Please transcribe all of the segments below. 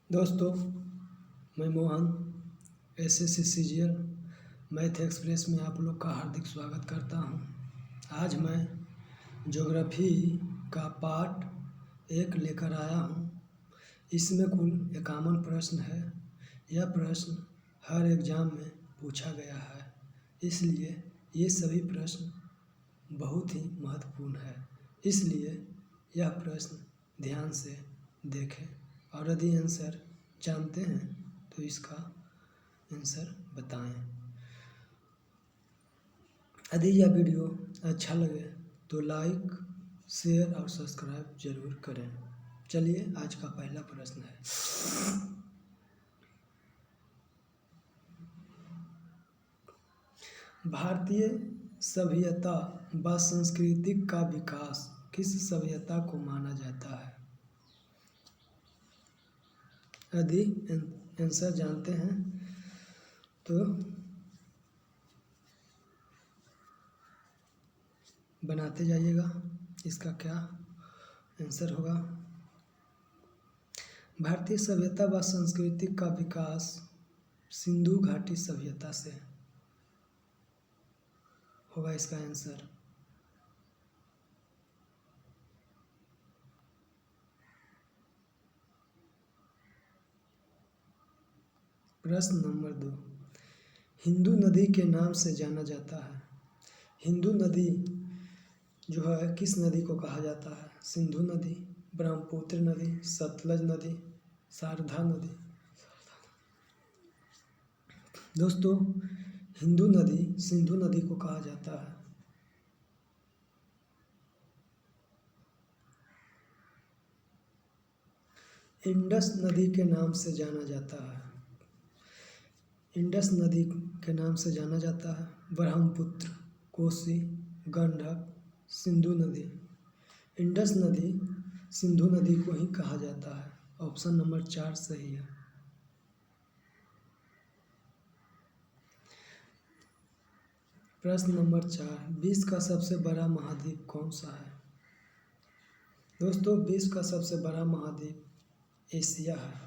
दोस्तों, मैं Mohan SSC CGL math express में आप लोग का हार्दिक स्वागत करता हूं। आज मैं ज्योग्राफी का पार्ट 1 लेकर आया हूं। इसमें कुल 51 प्रश्न है। यह प्रश्न हर एग्ज़ाम में पूछा गया है, इसलिए ये सभी प्रश्न बहुत ही महत्वपूर्ण है। इसलिए यह प्रश्न ध्यान से देखें और यदि आंसर जानते हैं तो इसका आंसर बताएं। यदि यह वीडियो अच्छा लगे तो लाइक, शेयर और सब्सक्राइब जरूर करें। चलिए, आज का पहला प्रश्न है। भारतीय सभ्यता व संस्कृति का विकास किस सभ्यता को माना जाता है? यदि आंसर जानते हैं तो बनाते जाइएगा। इसका क्या आंसर होगा? भारतीय सभ्यता व संस्कृति का विकास सिंधु घाटी सभ्यता से होगा इसका आंसर। प्रश्न नंबर 2, हिंदू नदी के नाम से जाना जाता है। हिंदू नदी जो है किस नदी को कहा जाता है? सिंधु नदी, ब्रह्मपुत्र नदी, सतलज नदी, शारदा नदी। दोस्तों, हिंदू नदी सिंधु नदी को कहा जाता है। इंडस नदी के नाम से जाना जाता है। इंडस नदी के नाम से जाना जाता है ब्रह्मपुत्र, कोसी, गंडक, सिंधु नदी। इंडस नदी सिंधु नदी को ही कहा जाता है। ऑप्शन नंबर 4 सही है। प्रश्न नंबर 4, विश्व का सबसे बड़ा महाद्वीप कौन सा है? दोस्तों, विश्व का सबसे बड़ा महाद्वीप एशिया है।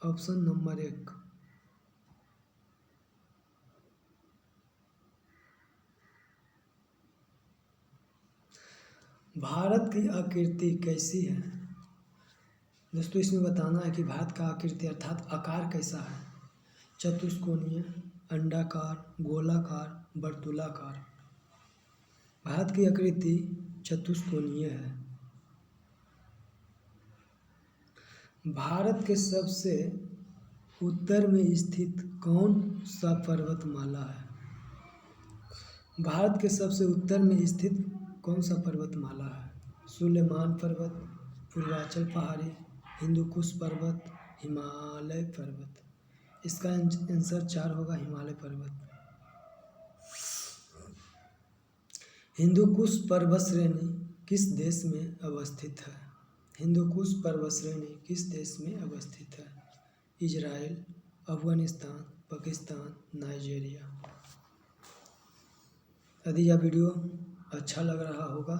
Option number 1। भारत की आकृति कैसी है? दोस्तों, इसमें बताना है कि भारत का आकृति अर्थात आकार कैसा है। चतुष्कोणीय, अंडाकार, गोलाकार, वर्तुलाकार। भारत की आकृति चतुष्कोणीय है। भारत के सबसे उत्तर में स्थित कौन सा पर्वतमाला है? भारत के सबसे उत्तर में स्थित कौन सा पर्वतमाला है? सुलेमान पर्वत, पूर्वांचल पहाड़ी, हिंदुकुश पर्वत, हिमालय पर्वत। इसका आंसर 4 होगा, हिमालय पर्वत। हिंदुकुश पर्वत श्रेणी किस देश में अवस्थित है? हिंदुकुश पर्वत श्रेणी किस देश में अवस्थित है? Israel, Afghanistan, Pakistan, Nigeria. यदि यह वीडियो अच्छा लग रहा होगा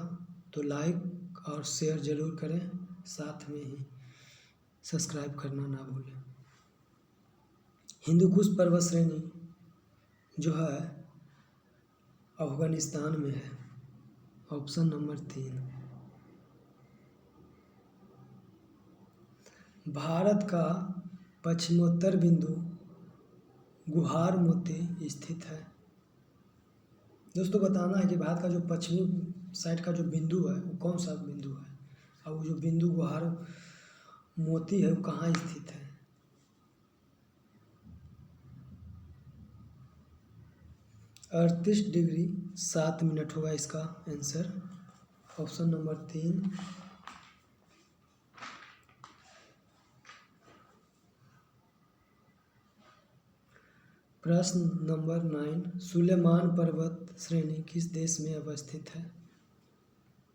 तो लाइक और शेयर ज़रूर करें, साथ में ही सब्सक्राइब करना ना भूलें। हिंदुकुश पर्वत श्रेणी जो है अफगानिस्तान में है। Option number 3। भारत का पश्चिमोत्तर बिंदु गुहार मोती स्थित है। दोस्तों, बताना है कि भारत का जो पश्चिमी साइड का जो बिंदु है वो कौन सा बिंदु है, और वो जो बिंदु गुहार मोती है वो कहाँ स्थित है? (38°7' होगा इसका आंसर। Option number 3। प्रश्न नंबर 9, सुलेमान पर्वत श्रेणी किस देश में अवस्थित है?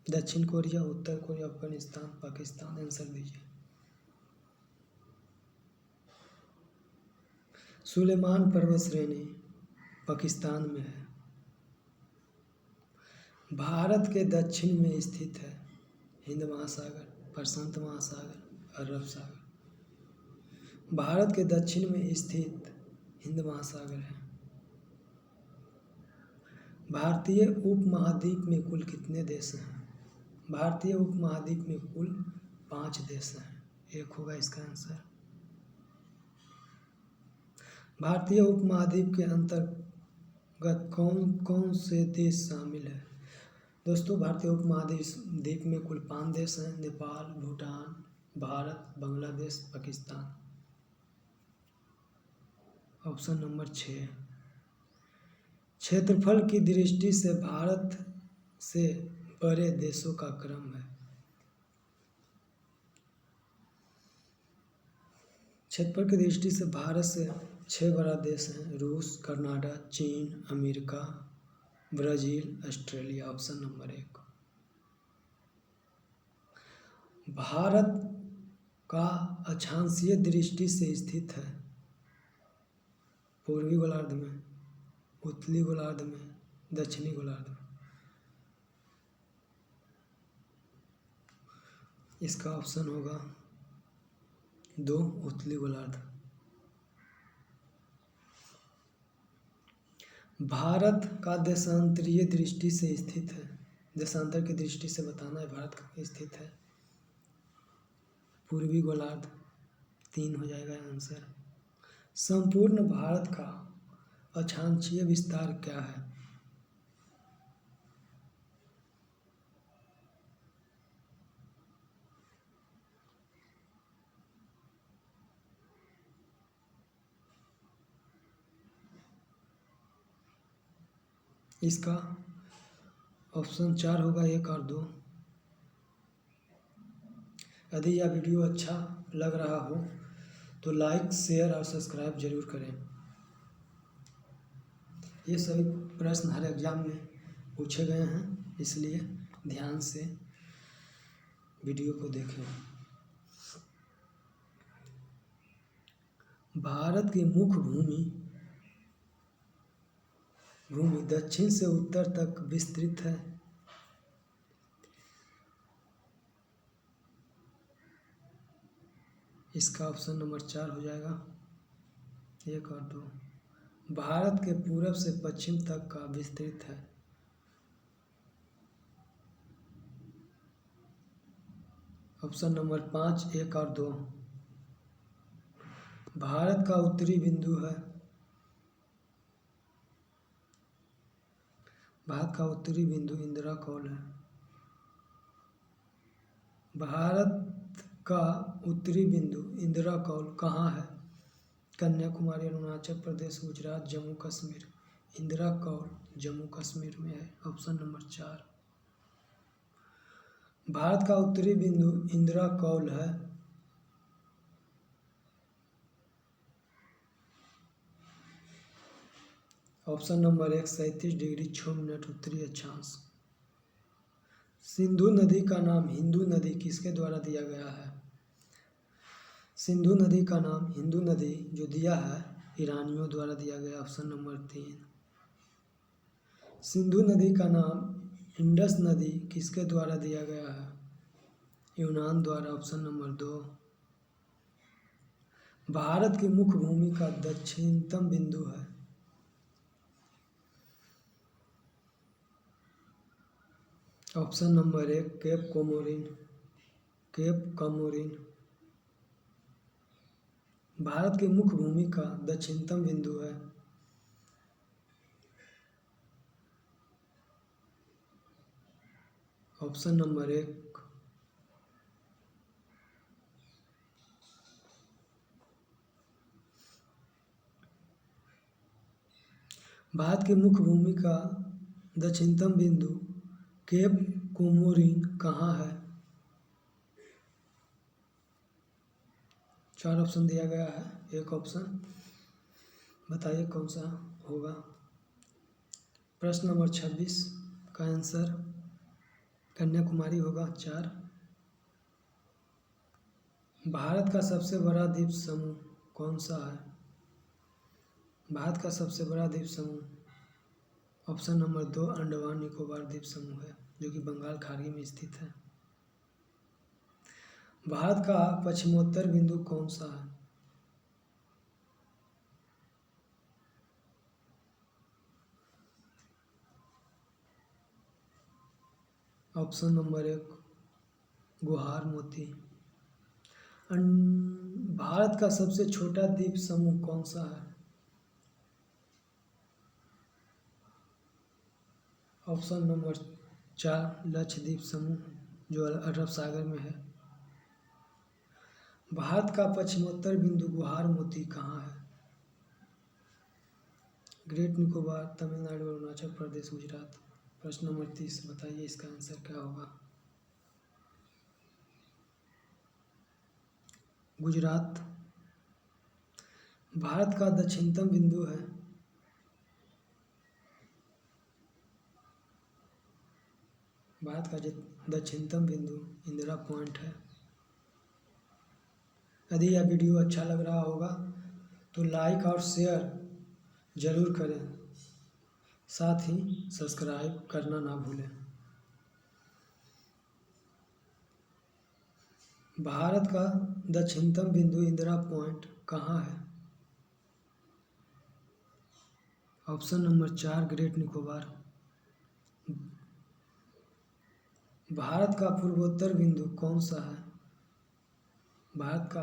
दक्षिण कोरिया, उत्तर कोरिया, अफगानिस्तान, पाकिस्तान। आंसर दीजिए। सुलेमान पर्वत श्रेणी पाकिस्तान में है। भारत के दक्षिण में स्थित है। हिंद महासागर, प्रशांत महासागर, अरब सागर। भारत के दक्षिण में स्थित हिंद महासागर है। भारतीय उपमहाद्वीप में कुल कितने देश हैं? भारतीय उपमहाद्वीप में कुल 5 देश हैं। एक होगा इसका आंसर। भारतीय उपमहाद्वीप के अंतर्गत कौन कौन से देश शामिल हैं? दोस्तों, भारतीय उपमहाद्वीप में कुल 5 देश हैं। नेपाल, भूटान, भारत, बांग्लादेश, पाकिस्तान। Option number 6। क्षेत्रफल की दृष्टि से भारत से बड़े देशों का क्रम है। क्षेत्रफल की दृष्टि से भारत से 6 बड़ा देश हैं। रूस, कनाडा, चीन, America, Brazil, Australia. Option number 1। Bharat का अक्षांशीय दृष्टि से स्थित है पूर्वी गोलार्ध में, उत्तरी गोलार्ध में, दक्षिणी गोलार्ध में। इसका ऑप्शन होगा 2, उत्तरी गोलार्ध। भारत का देशांतरीय दृष्टि से स्थित है। देशांतर की दृष्टि से बताना है भारत कहाँ स्थित है। पूर्वी गोलार्ध। 3 हो जाएगा आंसर। संपूर्ण भारत का अक्षांशीय विस्तार क्या है? इसका ऑप्शन 4 होगा, 1 और 2। यदि यह वीडियो अच्छा लग रहा हो तो लाइक, शेयर और सब्सक्राइब जरूर करें। ये सभी प्रश्न हर एग्जाम में पूछे गए हैं, इसलिए ध्यान से वीडियो को देखें। भारत की मुख्य भूमि दक्षिण से उत्तर तक विस्तृत है। इसका ऑप्शन नंबर 4 हो जाएगा, 1 और 2। भारत के पूरब से पश्चिम तक का विस्तृत है। ऑप्शन नंबर 5, 1 और 2। भारत का उत्तरी बिंदु है। भारत का उत्तरी बिंदु इंदिरा कौल है। भारत का उत्तरी बिंदु इंदिरा कौल कहाँ है? कन्याकुमारी, अरुणाचल प्रदेश, गुजरात, जम्मू कश्मीर। इंदिरा कौल जम्मू कश्मीर में है। Option number 4। भारत का उत्तरी बिंदु इंदिरा कौल है। ऑप्शन नंबर 1, 37 डिग्री 6 मिनट उत्तरी अक्षांश। सिंधु नदी का नाम हिंदू नदी किसके द्वारा दिया गया है? सिंधु नदी का नाम हिंदू नदी जो दिया है ईरानियों द्वारा दिया गया। Option number 3। सिंधु नदी का नाम इंडस नदी किसके द्वारा दिया गया है? यूनान द्वारा। Option number 2। भारत की मुख्य भूमि का दक्षिणतम बिंदु है। Option number 1, Cape Comorin. Cape Comorin Bharat की मुख्य भूमि का दक्षिणतम बिंदु है। Option number 1। भारत की मुख्य भूमि का दक्षिणतम बिंदु केप कोमोरिन कहाँ है? 4 ऑप्शन दिया गया है, 1 ऑप्शन बताइए कौन सा होगा। प्रश्न नंबर 26 का आंसर कन्याकुमारी होगा। 4। भारत का सबसे बड़ा द्वीप समूह कौन सा है? भारत का सबसे बड़ा द्वीप समूह ऑप्शन नंबर 2, अंडमान निकोबार द्वीप समूह है, जो कि बंगाल खाड़ी में स्थित है। भारत का पश्चिमोत्तर बिंदु कौन सा है? ऑप्शन नंबर 1 गुहार मोती। भारत का सबसे छोटा द्वीप समूह कौन सा है? ऑप्शन नंबर 4 लक्षद्वीप समूह, जो अरब सागर में है। भारत का पश्चिमोत्तर बिंदु गुहार मोती कहाँ है? ग्रेट निकोबार, तमिलनाडु, अरुणाचल प्रदेश, गुजरात। प्रश्न नंबर 30 बताइए इसका आंसर क्या होगा? गुजरात। भारत का दक्षिणतम बिंदु है। भारत का दक्षिणतम बिंदु इंदिरा पॉइंट है। यदि यह वीडियो अच्छा लग रहा होगा तो लाइक और शेयर ज़रूर करें, साथ ही सब्सक्राइब करना ना भूलें। भारत का दक्षिणतम बिंदु इंदिरा पॉइंट कहाँ है? Option number 4 great Nicobar. Bharat का पूर्वोत्तर बिंदु कौन सा है? भारत का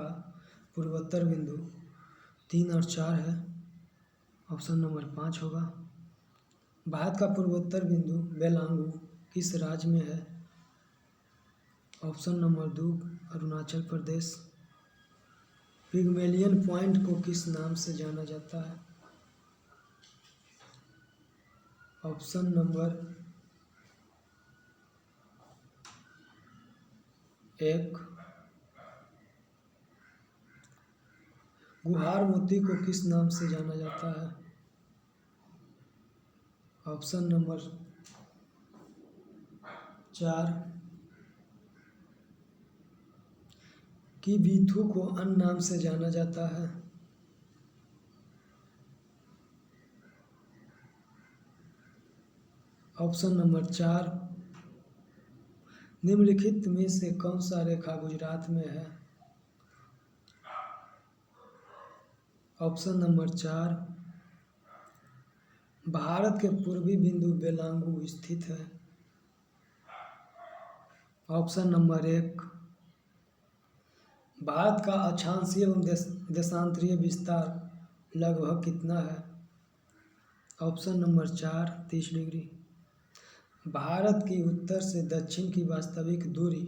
पूर्वोत्तर बिंदु 3 और 4 है। ऑप्शन नंबर 5 होगा। भारत का पूर्वोत्तर बिंदु बेलांगू किस राज्य में है? Option number 2 Arunachal Pradesh. Pygmalion point को किस नाम से जाना जाता है? ऑप्शन नंबर 1 गुहार मोती को किस नाम से जाना जाता है? ऑप्शन नंबर 4 की बीथू को अन्य नाम से जाना जाता है। ऑप्शन नंबर 4 निम्नलिखित में से कौन सा रेखा गुजरात में है? ऑप्शन नंबर 4 भारत के पूर्वी बिंदु बेलांगू स्थित है। ऑप्शन नंबर 1 भारत का अक्षांशीय एवं देशांतरीय विस्तार लगभग कितना है? Option number 4 30 degree. भारत की उत्तर से दक्षिण की वास्तविक दूरी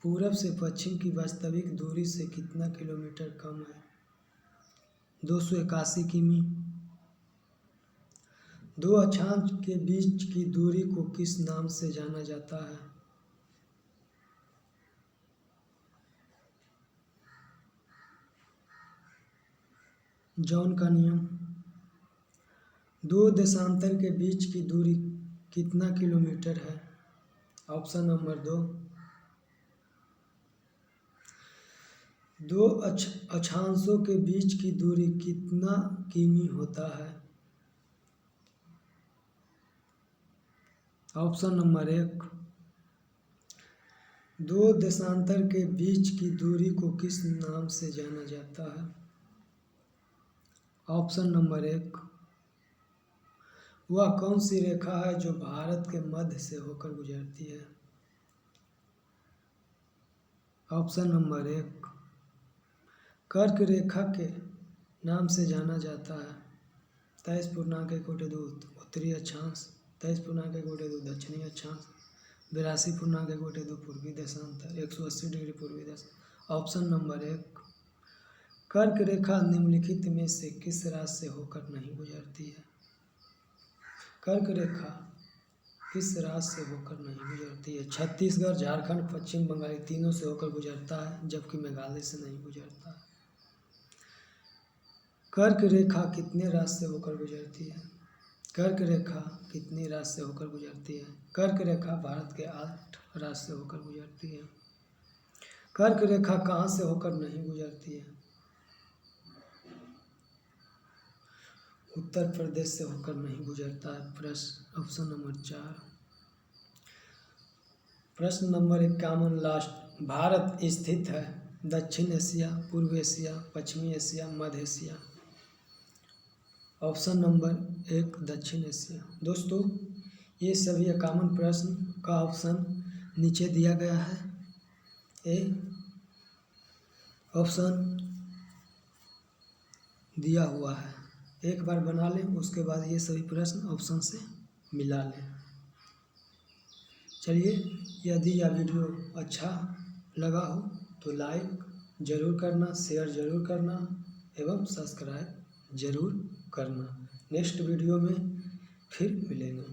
पूरब से पश्चिम की वास्तविक दूरी से कितना किलोमीटर कम है? 281 किमी। दो अक्षांश के बीच की दूरी को किस नाम से जाना जाता है? जॉन का नियम। दो देशांतर के बीच की दूरी कितना किलोमीटर है? ऑप्शन नंबर 2 दो अक्षांशों के बीच की दूरी कितना किमी होता है? ऑप्शन नंबर 1 दो देशांतर के बीच की दूरी को किस नाम से जाना जाता है? ऑप्शन नंबर 1 वह कौन सी रेखा है जो भारत के मध्य से होकर गुजरती है? ऑप्शन नंबर 1 कर्क रेखा के नाम से जाना जाता है। 23.1 उत्तरी अक्षांश, 23.1 दक्षिणी अक्षांश, 82.1 पूर्वी देशांतर, 180 डिग्री पूर्वी देश। ऑप्शन नंबर 1 कर्क रेखा निम्नलिखित में से किस राज्य से होकर नहीं गुजरती है? कर्क रेखा किस राज्य से होकर नहीं गुजरती है? छत्तीसगढ़, झारखंड, पश्चिम बंगाल तीनों से होकर गुजरता है, जबकि मेघालय से नहीं गुजरता है। कर्क रेखा कितने राज्य से होकर गुजरती है? कर्क रेखा कितनी राज्य से होकर गुजरती है? कर्क रेखा भारत के 8 राज्य से होकर गुजरती है। कर्क रेखा कहाँ से होकर नहीं गुजरती है? उत्तर प्रदेश से होकर नहीं गुजरता है। Option number 4। प्रश्न नंबर 51 लास्ट भारत स्थित है? दक्षिण एशिया, पूर्व एशिया, पश्चिमी एशिया, मध्य एशिया। ऑप्शन नंबर 1 दक्षिण एशिया। दोस्तों, ये सभी 51 प्रश्न का ऑप्शन नीचे दिया गया है। ए ऑप्शन दिया हुआ है, एक बार बना लें, उसके बाद ये सभी प्रश्न ऑप्शन से मिला लें। चलिए, यदि यह वीडियो अच्छा लगा हो तो लाइक ज़रूर करना, शेयर ज़रूर करना एवं सब्सक्राइब ज़रूर करना। नेक्स्ट वीडियो में फिर मिलेंगे।